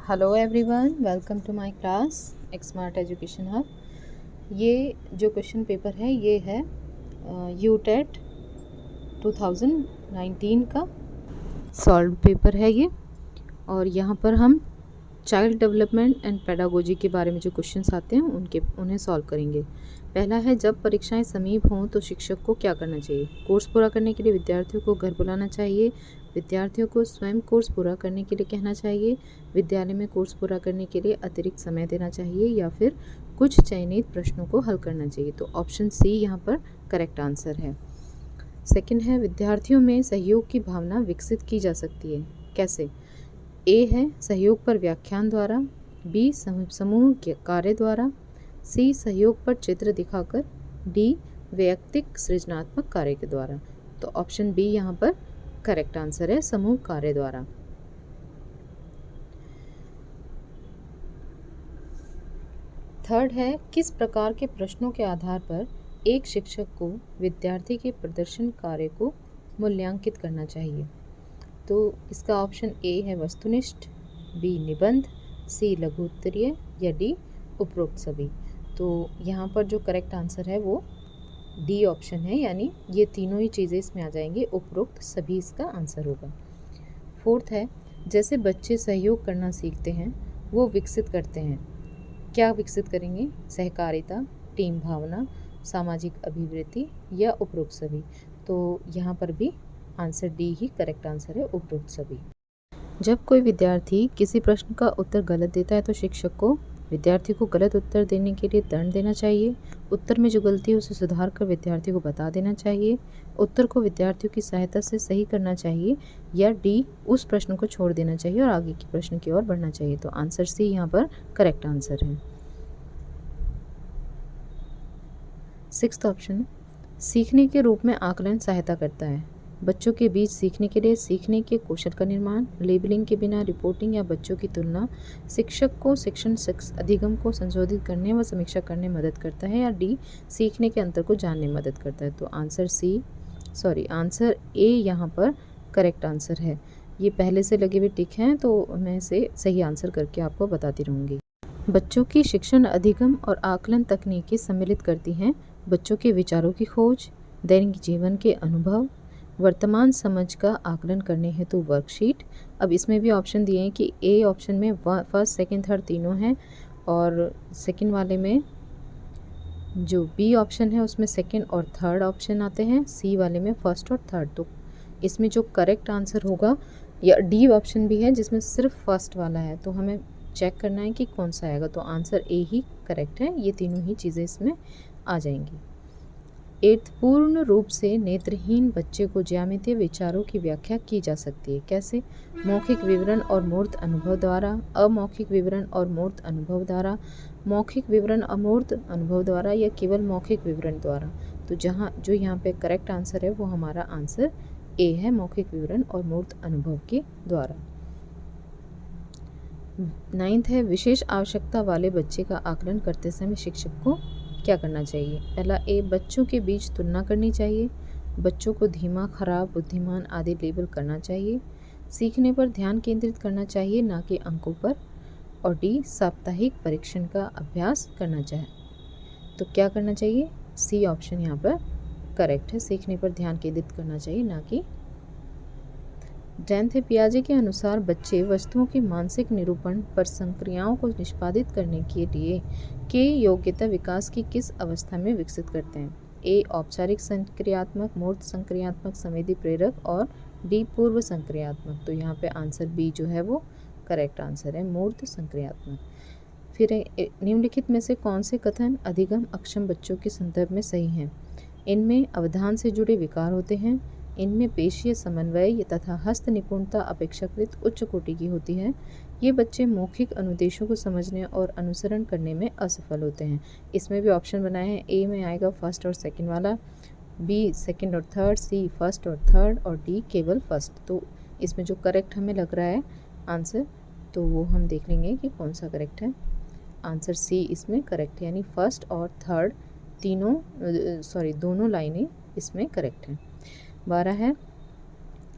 Hello everyone, welcome to my class smart education hub. ये जो question paper है ये है यूटेट 2019 का सॉल्व पेपर है ये। और यहाँ पर हम चाइल्ड डेवलपमेंट एंड पेडागोजी के बारे में जो क्वेश्चंस आते हैं उन्हें सॉल्व करेंगे। पहला है, जब परीक्षाएं समीप हों तो शिक्षक को क्या करना चाहिए। कोर्स पूरा करने के लिए विद्यार्थियों को घर बुलाना चाहिए, विद्यार्थियों को स्वयं कोर्स पूरा करने के लिए कहना चाहिए, विद्यालय में कोर्स पूरा करने के लिए अतिरिक्त समय देना चाहिए, या फिर कुछ चयनित प्रश्नों को हल करना चाहिए। तो ऑप्शन सी यहाँ पर करेक्ट आंसर है। सेकंड है, विद्यार्थियों में सहयोग की भावना विकसित की जा सकती है, कैसे। ए है सहयोग पर व्याख्यान द्वारा, बी समूह के कार्य द्वारा, सी सहयोग पर चित्र दिखाकर, डी वैयक्तिक सृजनात्मक कार्य के द्वारा। तो ऑप्शन बी यहाँ पर करेक्ट आंसर है, समूह कार्य द्वारा। थर्ड है, किस प्रकार के प्रश्नों के आधार पर एक शिक्षक को विद्यार्थी के प्रदर्शन कार्य को मूल्यांकित करना चाहिए। तो इसका ऑप्शन ए है वस्तुनिष्ठ, बी निबंध, सी लघु उत्तरीय, या डी उपरोक्त सभी। तो यहाँ पर जो करेक्ट आंसर है वो डी ऑप्शन है, यानी ये तीनों ही चीज़ें इसमें आ जाएंगी, उपरोक्त सभी इसका आंसर होगा। फोर्थ है, जैसे बच्चे सहयोग करना सीखते हैं वो विकसित करते हैं, क्या विकसित करेंगे। सहकारिता, टीम भावना, सामाजिक अभिवृत्ति, या उपरोक्त सभी। तो यहाँ पर भी आंसर डी ही करेक्ट आंसर है, उपरोक्त सभी। जब कोई विद्यार्थी किसी प्रश्न का उत्तर गलत देता है तो शिक्षक को विद्यार्थी को गलत उत्तर देने के लिए दंड देना चाहिए, उत्तर में जो गलती है उसे सुधार कर विद्यार्थी को बता देना चाहिए, उत्तर को विद्यार्थियों की सहायता से सही करना चाहिए, या डी उस प्रश्न को छोड़ देना चाहिए और आगे के प्रश्न की ओर बढ़ना चाहिए। तो आंसर सी यहाँ पर करेक्ट आंसर है। सिक्स्थ ऑप्शन, सीखने के रूप में आकलन सहायता करता है। बच्चों के बीच सीखने के लिए सीखने के कौशल का निर्माण, लेबलिंग के बिना रिपोर्टिंग या बच्चों की तुलना, शिक्षक को शिक्षण अधिगम को संशोधित करने व समीक्षा करने में मदद करता है, या डी सीखने के अंतर को जानने में मदद करता है। तो आंसर ए यहाँ पर करेक्ट आंसर है। ये पहले से लगे हुए टिक हैं तो मैं इसे सही आंसर करके आपको बताती रहूँगी। बच्चों की शिक्षण अधिगम और आकलन तकनीकें सम्मिलित करती हैं बच्चों के विचारों की खोज, दैनिक जीवन के अनुभव, वर्तमान समझ का आकलन करने हेतु वर्कशीट। अब इसमें भी ऑप्शन दिए हैं कि ए ऑप्शन में फर्स्ट सेकंड थर्ड तीनों हैं, और सेकंड वाले में जो बी ऑप्शन है उसमें सेकंड और थर्ड ऑप्शन आते हैं, सी वाले में फर्स्ट और थर्ड। तो इसमें जो करेक्ट आंसर होगा, या डी ऑप्शन भी है जिसमें सिर्फ फर्स्ट वाला है, तो हमें चेक करना है कि कौन सा आएगा। तो आंसर ए ही करेक्ट है, ये तीनों ही चीज़ें इसमें आ जाएंगी। 8, पूर्ण रूप से नेत्रहीन बच्चे को ज्यामितीय विचारों की व्याख्या की जा सकती है, कैसे। मौखिक विवरण और मूर्त अनुभव द्वारा, अमौखिक विवरण और मूर्त अनुभव द्वारा, मौखिक विवरण अमूर्त अनुभव द्वारा, या केवल मौखिक विवरण द्वारा। तो जो यहाँ पे करेक्ट आंसर है वो हमारा आंसर ए है, मौखिक विवरण और मूर्त अनुभव के द्वारा। 9th है, विशेष आवश्यकता वाले बच्चे का आकलन करते समय शिक्षक को क्या करना चाहिए। पहला ए, बच्चों के बीच तुलना करनी चाहिए, बच्चों को धीमा, खराब, बुद्धिमान आदि लेबल करना चाहिए, सीखने पर ध्यान केंद्रित करना चाहिए ना कि अंकों पर, और डी साप्ताहिक परीक्षण का अभ्यास करना चाहिए। तो क्या करना चाहिए, सी ऑप्शन यहाँ पर करेक्ट है, सीखने पर ध्यान केंद्रित करना चाहिए ना कि। 10th है, पियाजे के अनुसार बच्चे वस्तुओं के मानसिक निरूपण पर संक्रियाओं को निष्पादित करने के लिए के योग्यता विकास की किस अवस्था में विकसित करते हैं। ए औपचारिक संक्रियात्मक, मूर्त संक्रियात्मक, संवेदी प्रेरक, और डी पूर्व संक्रियात्मक। तो यहाँ पे आंसर बी जो है वो करेक्ट आंसर है, मूर्त संक्रियात्मक। फिर निम्नलिखित में से कौन से कथन अधिगम अक्षम बच्चों के संदर्भ में सही हैं। इनमें अवधान से जुड़े विकार होते हैं, इनमें पेशीय समन्वय तथा हस्त निपुणता अपेक्षाकृत उच्च कोटि की होती है, ये बच्चे मौखिक अनुदेशों को समझने और अनुसरण करने में असफल होते हैं। इसमें भी ऑप्शन बनाए हैं, ए में आएगा फर्स्ट और सेकंड वाला, बी सेकंड और थर्ड, सी फर्स्ट और थर्ड, और डी केवल फर्स्ट। तो इसमें जो करेक्ट हमें लग रहा है आंसर, तो वो हम देख लेंगे कि कौन सा करेक्ट है। आंसर सी इसमें करेक्ट है, यानी फर्स्ट और थर्ड दोनों लाइनें इसमें करेक्ट हैं। 12 है,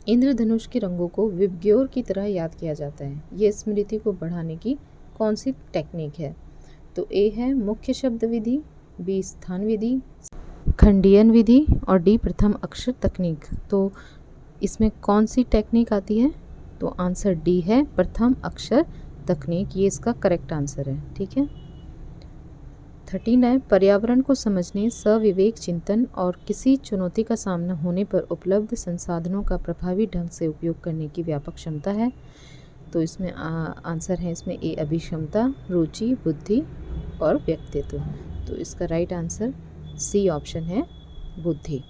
इंद्रधनुष के रंगों को विबग्योर की तरह याद किया जाता है। ये स्मृति को बढ़ाने की कौन सी टेक्निक है? तो ए है मुख्य शब्द विधि, बी स्थान विधि, खंडियन विधि और डी प्रथम अक्षर तकनीक। तो इसमें कौन सी टेक्निक आती है? तो आंसर डी है प्रथम अक्षर तकनीक, ये इसका करेक्ट आंसर है। ठीक है। 13 है पर्यावरण को समझने, सविवेक चिंतन और किसी चुनौती का सामना होने पर उपलब्ध संसाधनों का प्रभावी ढंग से उपयोग करने की व्यापक क्षमता है। तो इसमें आंसर है इसमें ए अभिक्षमता, रुचि, बुद्धि और व्यक्तित्व। तो इसका राइट आंसर सी ऑप्शन है बुद्धि।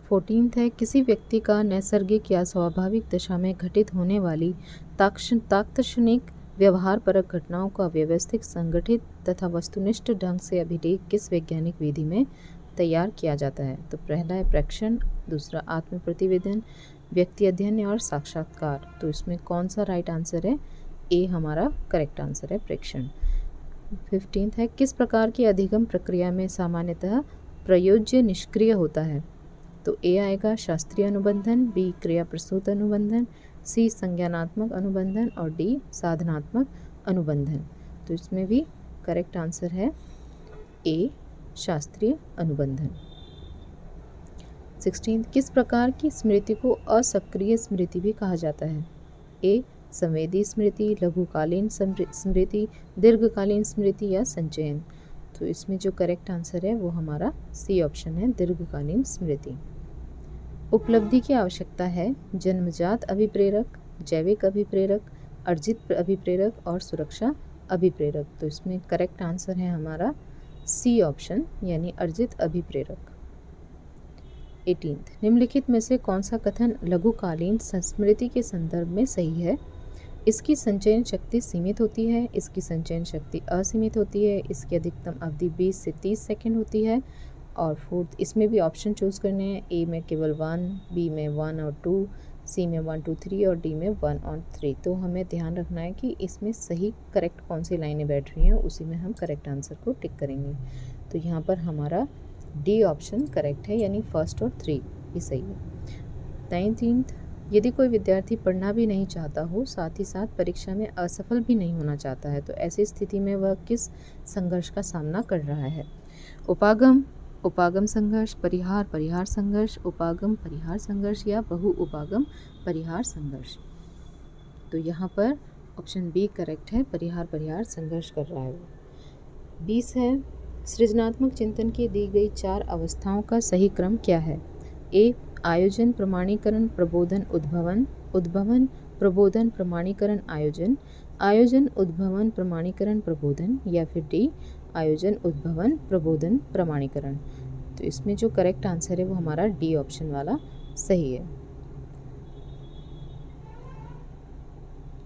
14 है किसी व्यक्ति का नैसर्गिक या स्वाभाविक दशा में घटित होने वाली तात्क्षणिक व्यवहारपरक घटनाओं का व्यवस्थित, संगठित तथा वस्तुनिष्ठ ढंग से अभिलेख किस वैज्ञानिक विधि में तैयार किया जाता है? तो पहला है प्रेक्षण, दूसरा आत्म प्रतिवेदन, व्यक्ति अध्ययन और साक्षात्कार। तो इसमें कौन सा राइट आंसर है? ए हमारा करेक्ट आंसर है प्रेक्षण। 15 है किस प्रकार की अधिगम प्रक्रिया में सामान्यतः प्रयोज्य निष्क्रिय होता है? तो ए आएगा शास्त्रीय अनुबंधन, बी क्रिया प्रसूत अनुबंधन, सी संज्ञानात्मक अनुबंधन और डी साधनात्मक अनुबंधन। तो इसमें भी करेक्ट आंसर है ए शास्त्रीय अनुबंधन। 16 किस प्रकार की स्मृति को असक्रिय स्मृति भी कहा जाता है? ए संवेदी स्मृति, लघुकालीन स्मृति, दीर्घकालीन स्मृति या संचयन। तो इसमें जो करेक्ट आंसर है वो हमारा सी ऑप्शन है दीर्घकालीन स्मृति। उपलब्धि की आवश्यकता है जन्मजात अभिप्रेरक, जैविक अभिप्रेरक, अर्जित अभिप्रेरक और सुरक्षा अभिप्रेरक। तो इसमें करेक्ट आंसर है हमारा सी ऑप्शन यानी अर्जित अभिप्रेरक। 18 निम्नलिखित में से कौन सा कथन लघुकालीन स्मृति के संदर्भ में सही है? इसकी संचयन शक्ति सीमित होती है, इसकी संचयन शक्ति असीमित होती है, इसकी अधिकतम अवधि 20 से 30 सेकंड होती है और फोर्थ इसमें भी ऑप्शन चूज करने हैं। ए में केवल 1, बी में 1 और 2, सी में 1 2 3 और डी में 1 और 3। तो हमें ध्यान रखना है कि इसमें सही करेक्ट कौन सी लाइनें बैठ रही हैं, उसी में हम करेक्ट आंसर को टिक करेंगे। तो यहाँ पर हमारा डी ऑप्शन करेक्ट है यानी फर्स्ट और 3 ये सही है। 19 यदि कोई विद्यार्थी पढ़ना भी नहीं चाहता हो, साथ ही साथ परीक्षा में असफल भी नहीं होना चाहता है, तो ऐसी स्थिति में वह किस संघर्ष का सामना कर रहा है? उपागम, उपागम संघर्ष, परिहार, परिहार संघर्ष, उपागम परिहार संघर्ष या बहु उपागम परिहार संघर्ष। तो यहाँ पर ऑप्शन बी करेक्ट है, परिहार परिहार संघर्ष कर रहा है वो। 20 है सृजनात्मक चिंतन की दी गई 4 अवस्थाओं का सही क्रम क्या है? ए आयोजन, प्रमाणीकरण, प्रबोधन, उद्भवन, उद्भवन, प्रबोधन, प्रमाणीकरण, आयोजन, आयोजन, उद्भवन, प्रमाणीकरण, प्रबोधन या फिर डी आयोजन, उद्भवन, प्रबोधन, प्रमाणीकरण। तो इसमें जो करेक्ट आंसर है वो हमारा डी ऑप्शन वाला सही है।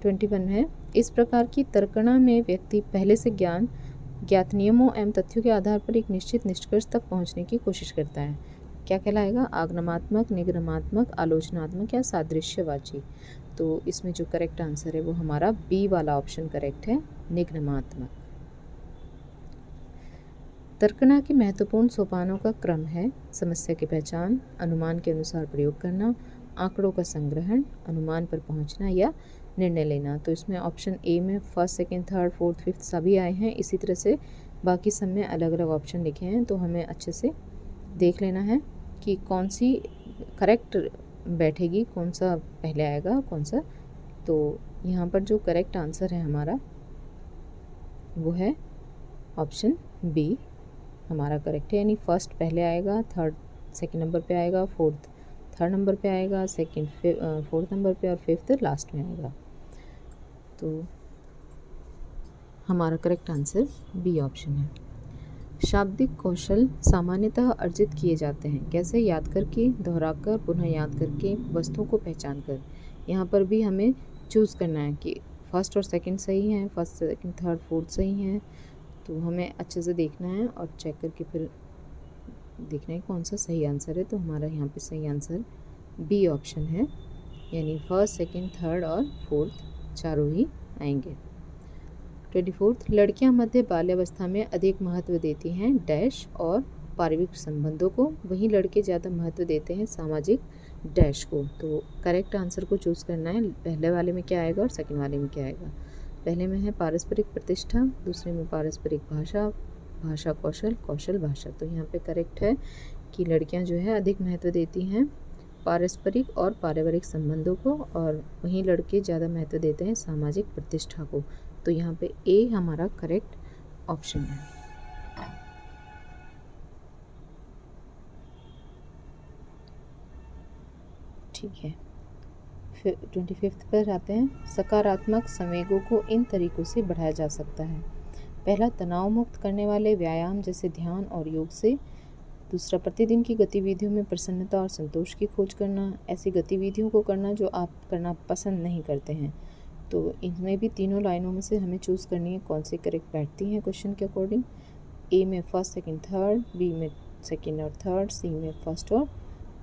21 है इस प्रकार की तर्कणा में व्यक्ति पहले से ज्ञात नियमों एवं तथ्यों के आधार पर एक निश्चित निष्कर्ष तक पहुंचने की कोशिश करता है। क्या कहलाएगा? आगमनात्मक, निगमनात्मक, आलोचनात्मक या सादृश्यवाची। तो इसमें जो करेक्ट आंसर है वो हमारा बी वाला ऑप्शन करेक्ट है, निगमनात्मक। तर्कणा के महत्वपूर्ण सोपानों का क्रम है समस्या की पहचान, अनुमान के अनुसार प्रयोग करना, आंकड़ों का संग्रहण, अनुमान पर पहुंचना या निर्णय लेना। तो इसमें ऑप्शन ए में first, second, third, fourth, fifth सभी आए हैं। इसी तरह से बाकी सब में अलग अलग ऑप्शन लिखे हैं, तो हमें अच्छे से देख लेना है कि कौन सी करेक्ट बैठेगी, कौन सा पहले आएगा कौन सा। तो यहाँ पर जो करेक्ट आंसर है हमारा वो है ऑप्शन बी हमारा करेक्ट है, यानी फर्स्ट पहले आएगा, थर्ड सेकंड नंबर पे आएगा, फोर्थ थर्ड नंबर पे आएगा, सेकंड फोर्थ नंबर पे और फिफ्थ लास्ट में आएगा। तो हमारा करेक्ट आंसर बी ऑप्शन है। शाब्दिक कौशल सामान्यतः अर्जित किए जाते हैं कैसे? याद करके, दोहराकर, पुनः याद करके, वस्तुओं को पहचान कर। यहाँ पर भी हमें चूज़ करना है कि फर्स्ट और सेकंड सही हैं, फर्स्ट सेकंड थर्ड फोर्थ सही हैं। तो हमें अच्छे से देखना है और चेक करके फिर देखना है कौन सा सही आंसर है। तो हमारा यहाँ पे सही आंसर बी ऑप्शन है, यानी फर्स्ट, सेकंड, थर्ड और फोर्थ चारों ही आएंगे। 24 लड़कियां मध्य बाल्यावस्था में अधिक महत्व देती हैं डैश और पारिवारिक संबंधों को, वहीं लड़के ज़्यादा महत्व देते हैं सामाजिक डैश को। तो करेक्ट आंसर को चूज़ करना है, पहले वाले में क्या आएगा और सेकंड वाले में क्या आएगा। पहले में है पारस्परिक प्रतिष्ठा, दूसरे में पारस्परिक भाषा, भाषा कौशल, कौशल भाषा। तो यहाँ पे करेक्ट है कि लड़कियाँ जो है अधिक महत्व देती हैं पारस्परिक और पारिवारिक संबंधों को, और वहीं लड़के ज़्यादा महत्व देते हैं सामाजिक प्रतिष्ठा को। तो यहाँ पे ए हमारा करेक्ट ऑप्शन है। ठीक है, फिर 25 पर आते हैं। सकारात्मक संवेगों को इन तरीकों से बढ़ाया जा सकता है। पहला, तनाव मुक्त करने वाले व्यायाम जैसे ध्यान और योग से। दूसरा, प्रतिदिन की गतिविधियों में प्रसन्नता और संतोष की खोज करना, ऐसी गतिविधियों को करना जो आप करना पसंद नहीं करते हैं। तो इनमें भी तीनों लाइनों में से हमें चूज़ करनी है कौन सी करेक्ट बैठती हैं क्वेश्चन के अकॉर्डिंग। ए में फर्स्ट सेकंड थर्ड, बी में सेकंड और थर्ड, सी में फर्स्ट और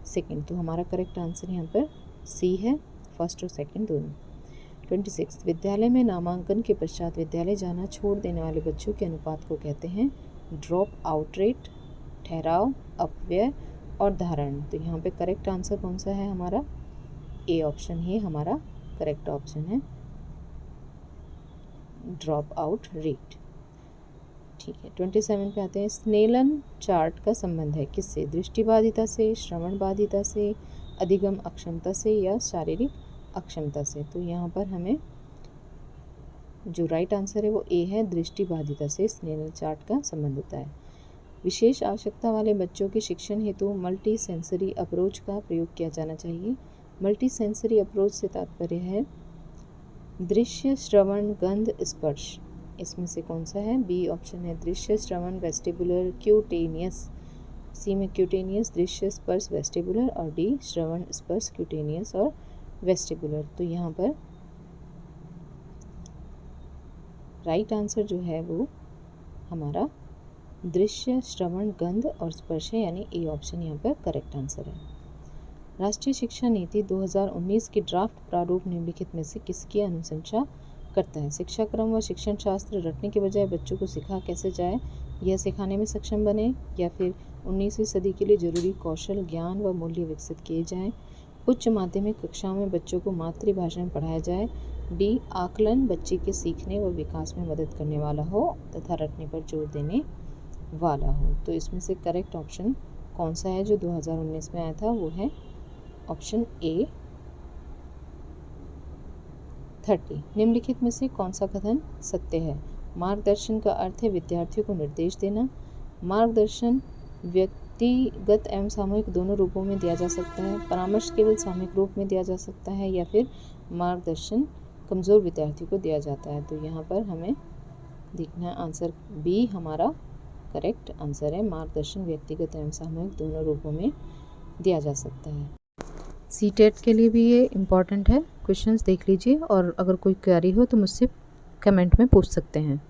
सेकंड। तो हमारा करेक्ट आंसर यहाँ पर सी है, फर्स्ट और सेकंड दोनों। 26, विद्यालय में नामांकन के पश्चात विद्यालय जाना छोड़ देने वाले बच्चों के अनुपात को कहते हैं ड्रॉप आउट रेट, ठहराव, अपव्यय और धारण। तो यहाँ पे करेक्ट आंसर कौन सा है हमारा, ए ऑप्शन ही हमारा करेक्ट ऑप्शन है, ड्रॉप आउट रेट। ठीक है, 27 पे आते हैं। स्नेलन चार्ट का संबंध है किससे? दृष्टिबाधिता से, श्रवण बाधिता से, अधिगम अक्षमता से या शारीरिक अक्षमता से। तो यहाँ पर हमें जो राइट आंसर है वो ए है, दृष्टिबाधिता से स्नेलन चार्ट का संबंध होता है। विशेष आवश्यकता वाले बच्चों के शिक्षण हेतु मल्टी सेंसरी अप्रोच का प्रयोग किया जाना चाहिए। मल्टी सेंसरी अप्रोच से तात्पर्य है दृश्य, श्रवण, गंध, स्पर्श। इसमें से कौन सा है? बी ऑप्शन है, दृश्य, श्रवण, वेस्टिबुलर, क्यूटेनियस। सी में क्यूटेनियस, दृश्य, स्पर्श, वेस्टिबुलर, और डी श्रवण, स्पर्श, क्यूटेनियस और वेस्टिबुलर। तो यहाँ पर राइट आंसर जो है वो हमारा दृश्य, श्रवण, गंध और स्पर्श है, यानी ए ऑप्शन यहाँ पर करेक्ट आंसर है। राष्ट्रीय शिक्षा नीति 2019 की ड्राफ्ट प्रारूप निम्नलिखित में से किसकी अनुशंसा करता है? शिक्षा क्रम व शिक्षण शास्त्र रटने के बजाय बच्चों को सिखा कैसे जाए, यह सिखाने में सक्षम बने, या फिर 19वीं सदी के लिए जरूरी कौशल, ज्ञान व मूल्य विकसित किए जाएं। उच्च माध्यमिक कक्षाओं में बच्चों को मातृभाषा में पढ़ाया जाए। डी आकलन बच्चे के सीखने व विकास में मदद करने वाला हो तथा रटने पर जोर देने वाला हो। तो इसमें से करेक्ट ऑप्शन कौन सा है जो 2019 में आया था? वो है ऑप्शन ए 30। निम्नलिखित में से कौन सा कथन सत्य है? मार्गदर्शन का अर्थ है विद्यार्थियों को निर्देश देना। मार्गदर्शन व्यक्तिगत एवं सामूहिक दोनों रूपों में दिया जा सकता है। परामर्श केवल सामूहिक रूप में दिया जा सकता है, या फिर मार्गदर्शन कमज़ोर विद्यार्थियों को दिया जाता है। तो यहाँ पर हमें देखना है आंसर बी हमारा करेक्ट आंसर है, मार्गदर्शन व्यक्तिगत एवं सामूहिक दोनों रूपों में दिया जा सकता है। सीटेट के लिए भी ये इम्पॉर्टेंट है, क्वेश्चंस देख लीजिए, और अगर कोई क्वेरी हो तो मुझसे कमेंट में पूछ सकते हैं।